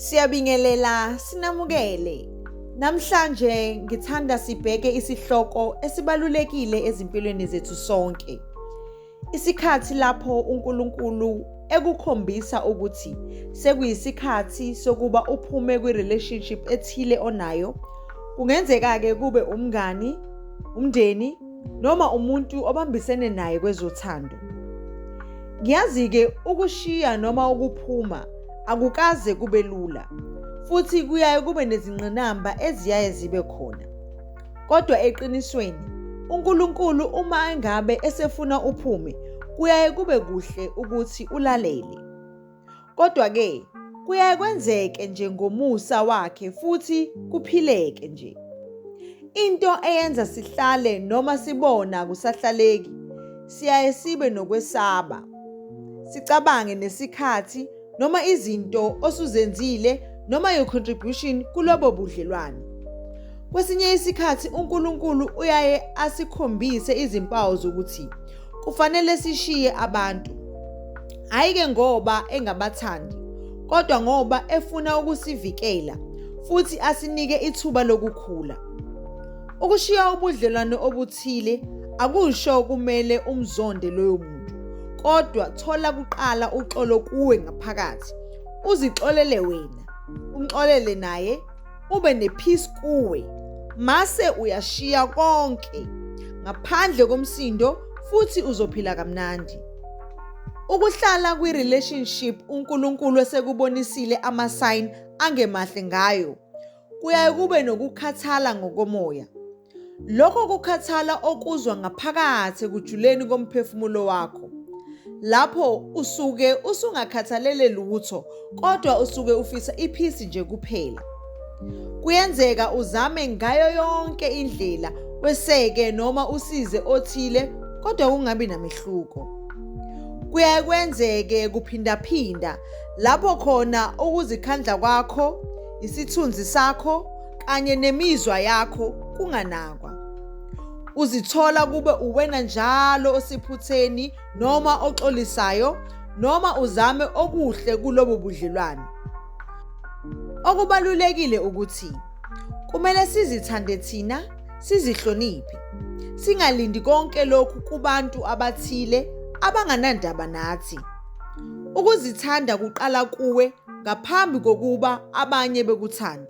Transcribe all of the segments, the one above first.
Siyabingelela, sinamukele. Namhlanje ngithanda sibheke isihloko esibalulekile ezimpilweni zethu sonke. Isikhathi lapho uNkulunkulu ekukhombisa ukuthi sekuyisikhathi sokuba uphume kwi-relationship ethile onayo. Kungenzeka-ke kube umngani, umndeni noma umuntu obambisene naye kwezothando. Ngiyazi-ke ukushiya noma ukuphuma akukaze kube lula, futhi kuyaye kube nezingqinamba eziyaye zibe khona. Kodwa eqinisweni, uNkulunkulu uma engabe esefuna uphume, kuyaye kube kuhle ukuthi ulalele. Kodwa-ke, kuyaye kwenzeke nje ngomusa wakhe futhi kuphileke nje. Into eyenza sihlale noma sibona kusahlaleki, siyaye sibe nokwesaba. Sicabange nesikhathi noma izinto osuzenzile noma your contribution kulobo budlelwane. Kwesinye isikhathi uNkulunkulu uyaye asikhombise izimpawu zokuthi kufanele sishiye abantu. Hhayi-ke ngoba engabathandi, kodwa ngoba efuna ukusivikela futhi asinike ithuba lokukhula. Ukushiya ubudlelwane obuthile akusho kumele umzonde loyo muntu, kodwa thola kuqala uxolo kuwe ngaphakathi. Uzixolele wena, umxolele naye, ube nepeace kuwe. Mase uyashiya konke ngaphandle komsindo futhi uzophila kamnandi. Ukuhlala kwi-relationship uNkulunkulu esekubonisile ama-sign angemahle ngayo, kuyaye kube nokukhathala ngokomoya. Lokho kukhathala okuzwa ngaphakathi ekujuleni komphefumulo wakho. Lapho usuke usungakhathalele lutho, kodwa usuke ufisa ipeace nje kuphela. Kuyenzeka uzame ngayo yonke indlela weseke noma usize othile, kodwa kungabi namehluko. Kuyaye kwenzeke kuphindaphinda lapho khona ukuzikhandla kwakho, isithunzi sakho kanye nemizwa yakho kunganakwa. Uzithola kube uwena njalo osiphutheni noma oxolisayo noma uzame okuhle kulobo budlelwane. Okubalulekile ukuthi kumele sizithande thina, sizihloniphe. Singalindi konke lokhu kubantu abathile abanganandaba nathi. Ukuzithanda kuqala kuwe ngaphambi kokuba abanye bekuthande.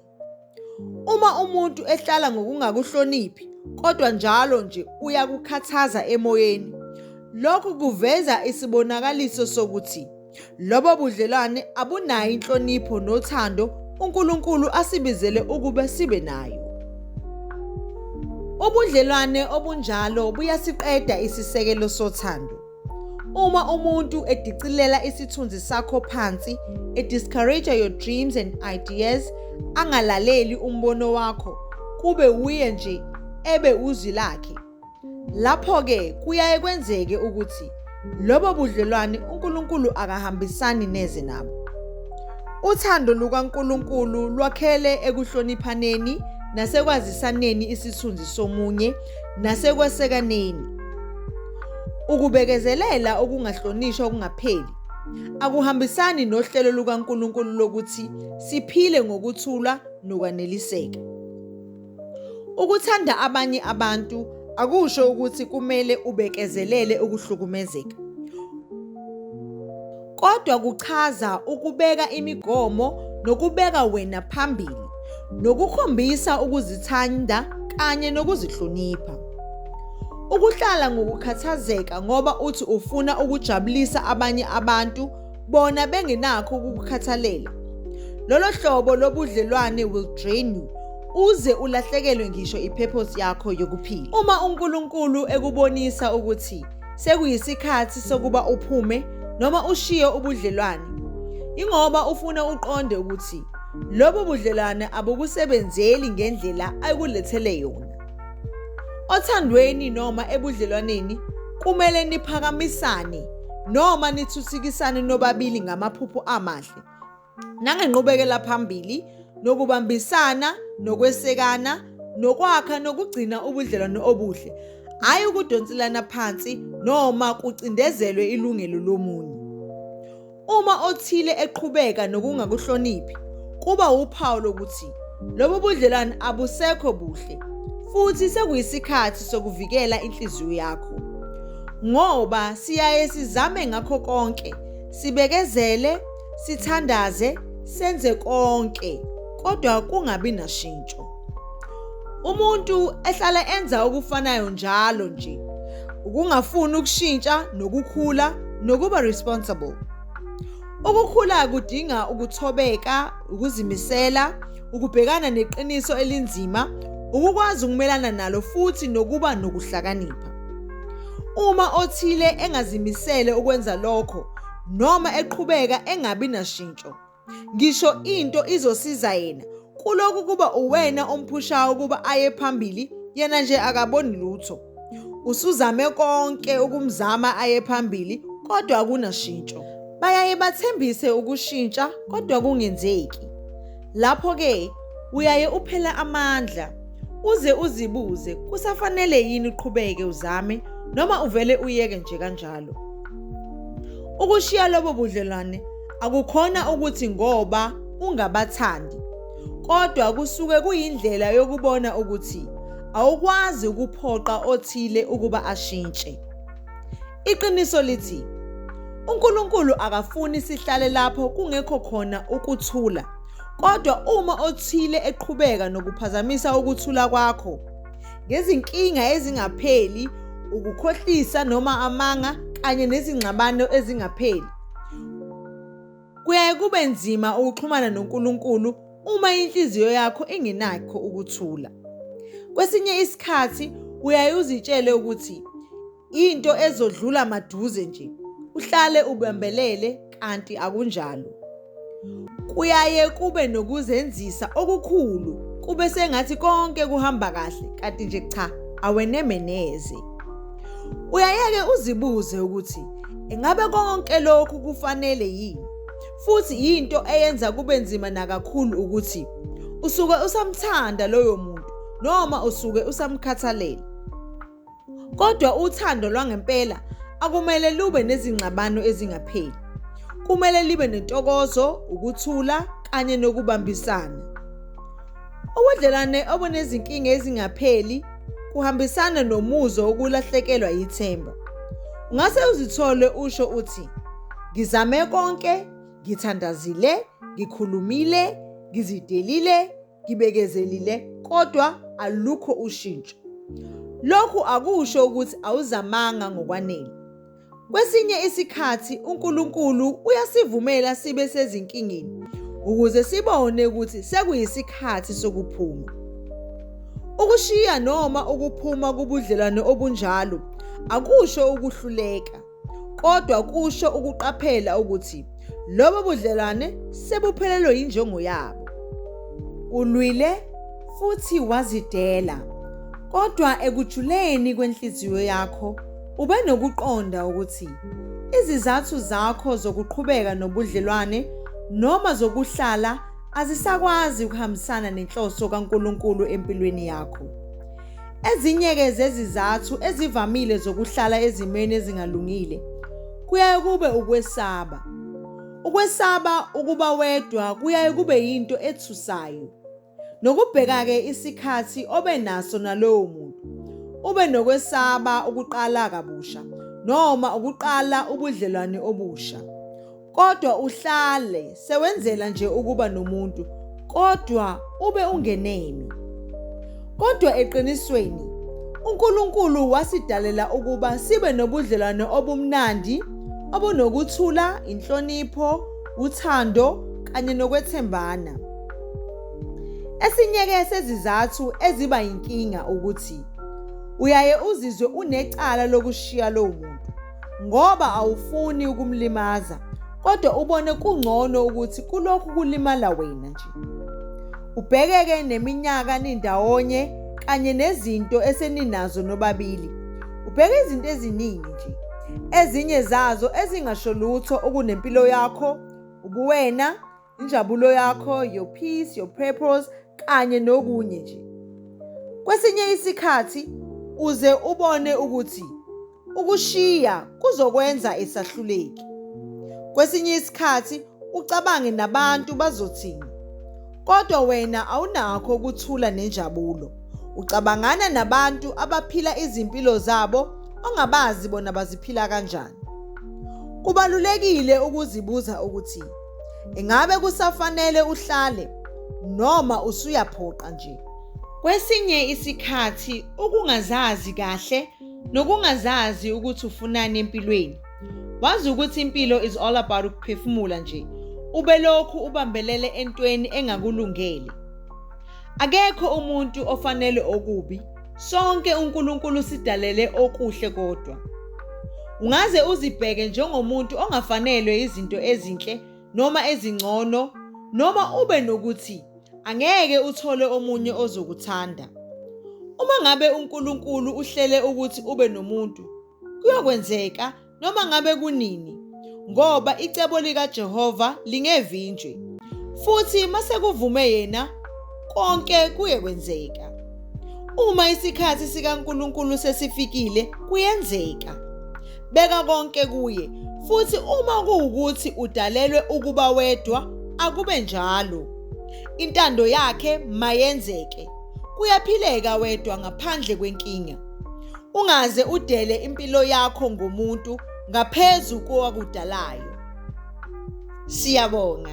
Uma umuntu ehlala ngokungakuhloniphi, kodwa njalo nje uyakukhathaza emoyeni, lokhu kuveza isibonakaliso sokuthi lobo budlelwane abunayo inhlonipho nothando uNkulunkulu asibizele ukube sibe nayo. Ubudlelwane obunjalo buyasiqeda isisekelo sothando. Uma umuntu edicilela isithunzi sakho phansi, discourage your dreams and ideas, angalaleli umbono wakho, kube uye nje ebe uzwi lakhe, lapho-ke kuyaye kwenzeke ukuthi lobo budlelwane uNkulunkulu akahambisani neze nabo. Uthando lukaNkulunkulu lwakhele ekuhloniphaneni nasekwazisaneni isithunzi somunye nasekwesekaneni. Ukubekezelela okungahlonishwa okungapheli akuhambisani nohlelo lukaNkulunkulu lokuthi siphile ngokuthula nokwaneliseka. Ukuthanda abanye abantu akusho ukuthi kumele ubekezelele ukuhlukumezeka, kodwa kuchaza ukubeka imigomo nokubeka wena phambili, nokukhombisa ukuzithanda kanye nokuzihlonipha. Ukuhlala ngokukhathazeka ngoba uthi ufuna ukujabulisa abanye abantu bona bengenakho ukukhathalela. Lolo hlobo lobudlelwane will drain you, uze ulahlekelwe ngisho ipurpose yakho yokuphila. Uma uNkulunkulu ekubonisa ukuthi sekuyisikhathi sokuba uphume noma ushiye ubudlelwane, ingoba ufuna uqonde ukuthi lobo budlelwane abukusebenzeli ngendlela ayikulethele yona. Othandweni noma ebudlelwaneni kumele niphakamisane noma nithuthukisane nobabili ngamaphupho amahle, nangenqubekela phambili, nokubambisana, nokwesekana, nokwakha nokugcina ubudlelwane obuhle, hhayi ukudonselana phansi noma kucindezelwe ilungelo lomunye. Uma othile eqhubeka nokungakuhloniphi, kuba uphawu lokuthi lobu budlelwano abusekho buhle futhi sekuyisikhathi sokuvikela inhliziyo yakho. Ngoba siyaye sizame ngakho konke, sibekezele, sithandaze, senze konke, kodwa kungabi nashintsho. Umuntu ehlala enza okufanayo njalo nje, ukungafuni ukushintsha nokukhula nokuba responsible. Ukukhula kudinga ukuthobeka, ukuzimisela, ukubhekana neqiniso elinzima, ukukwazi ukumelana nalo futhi nokuba nokuhlakanipha. Uma othile engazimisele ukwenza lokho noma eqhubeka engabi nashintsho, ngisho into izosiza yena kulokhu kuba uwena omphushayo ukuba aye phambili, yena nje akaboni lutho. Usuzame konke ukumzama aye phambili kodwa akunashintsho. Bayaye bathembise ukushintsha kodwa kungenzeki. Lapho-ke uyaye uphela amandla, uze uzibuze kusafanele yini uqhubeke uzame noma uvele uyeke nje kanjalo. Ukushiya lobo budlelwane akukhona ukuthi ngoba ungabathandi, kodwa kusuke kuyindlela yokubona ukuthi awukwazi ukuphoqa othile ukuba ashintshe. Iqiniso lithi uNkulunkulu akafuni sihlale lapho kungekho khona ukuthula, kodwa uma othile eqhubeka nokuphazamisa ukuthula kwakho ngezinkinga ezingapheli, ukukhohlisa noma amanga kanye nezingxabano ezingapheli, kuyaye kube nzima ukuxhumana noNkulunkulu uma inhliziyo yakho ingenakho ukuthula. Kwesinye isikhathi uyaye uzitshele ukuthi into ezodlula maduze nje, uhlale ubambelele, kanti akunjalo. Kuyaye kube nokuzenzisa okukhulu, kube sengathi konke kuhamba kahle, kanti nje cha, awenemeneze. Uyayeke uzibuze ukuthi engabe konke lokhu kufanele yini, futhi into eyenza kube nzima nakakhulu ukuthi usuke usamthanda loyo muntu noma usuke usamkhathalela. Kodwa uthando lwangempela akumele lube nezingxabano ezingapheli. Kumele libe nentokozo, ukuthula kanye nokubambisana. Ubudlelwane obunezinkinga ezingapheli kuhambisana nomuzwa wokulahlekelwa yithemba. Ungase uzithole usho uthi, ngizame konke, ngithandazile, ngikhulumile, ngizidelile, ngibekezelile, kodwa alukho ushintsho. Lokhu akusho ukuthi awuzamanga ngokwanele. Kwesinye isikhathi uNkulunkulu uyasivumela sibe sezinkingeni ukuze sibone ukuthi sekuyisikhathi sokuphuma. Ukushiya noma ukuphuma kubudlelwane obunjalo akusho ukuhluleka, kodwa kusho ukuqaphela ukuthi lobo budlelwane sebuphelelwe injongo yabo. Ulwile futhi wazidela, kodwa ekujuleni kwenhliziyo yakho ube nokuqonda ukuthi izizathu zakho zokuqhubeka nobudlelwane noma zokuhlala azisakwazi ukuhambisana nenhloso kaNkulunkulu empilweni yakho. Ezinye-ke zezizathu ezivamile zokuhlala ezimeni ezingalungile kuyaye kube ukwesaba. Ukwesaba ukuba wedwa kuyaye kube yinto ethusayo. Nokubheka-ke isikhathi obe naso nalowo muntu. Ube nokwesaba ukuqala kabusha noma ukuqala ubudlelwane obusha. Kodwa uhlale sewenzela nje ukuba nomuntu, kodwa ube ungenemi. Kodwa eqinisweni uNkulunkulu wasidalela ukuba sibe nobudlelwane obumnandi, obunokuthula, inhlonipho, uthando kanye nokwethembana. Esinye-ke sezizathu eziba inkinga ukuthi uyaye uzizwe unecala lokushiya lowo muntu ngoba awufuni ukumlimaza, kodwa ubone kungcono ukuthi kulokhu kulimala wena nje. Ubhekeke neminyaka nindawonye kanye nezinto eseninazo nobabili. Ubheke izinto eziningi nje, ezinye zazo ezingasho lutho okunempilo yakho, ubuwena, injabulo yakho, your peace, your purpose kanye nokunye nje. Kwesinye isikhathi uze ubone ukuthi ukushiya kuzokwenza esahluleki. Kwesinye isikhathi ucabange nabantu bazothini. Kodwa wena awunakho ukuthula nenjabulo. Ucabangana nabantu abaphila izimpilo zabo ongabazi bona baziphila kanjani. Kubalulekile ukuzibuza ukuthi engabe kusafanele uhlale noma usuyaphoqa nje. Kwesinye isikhathi ukungazazi kahle nokungazazi ukuthi ufunani empilweni. Wazi ukuthi impilo is all about ukuphefumula nje. Ube lokhu ubambelele entweni engakulungele. Akekho umuntu ofanele okubi. Sonke uNkulunkulu sidalele okuhle kodwa. Ungaze uzibheke njengomuntu ongafanelwe izinto ezinhle noma ezingcono noma ube nokuthi angeke uthole omunye ozokuthanda. Uma ngabe uNkulunkulu uhlele ukuthi ube nomuntu, kuyokwenzeka noma ngabe kunini, ngoba icebo likaJehova lingevinjwe. Futhi mase kuvume yena, konke kuyekwenzeka. Uma isikhathi sikaNkulunkulu sesifikile, kuyenzeka. Beka konke kuye, futhi uma kuwukuthi udalelwe ukuba wedwa, akube njalo. Intando yakhe mayenzeke. Kuyaphileka wedwa ngaphandle kwenkinga. Ungaze udele impilo yakho ngomuntu ngaphezu kowakudalayo. Siyabonga.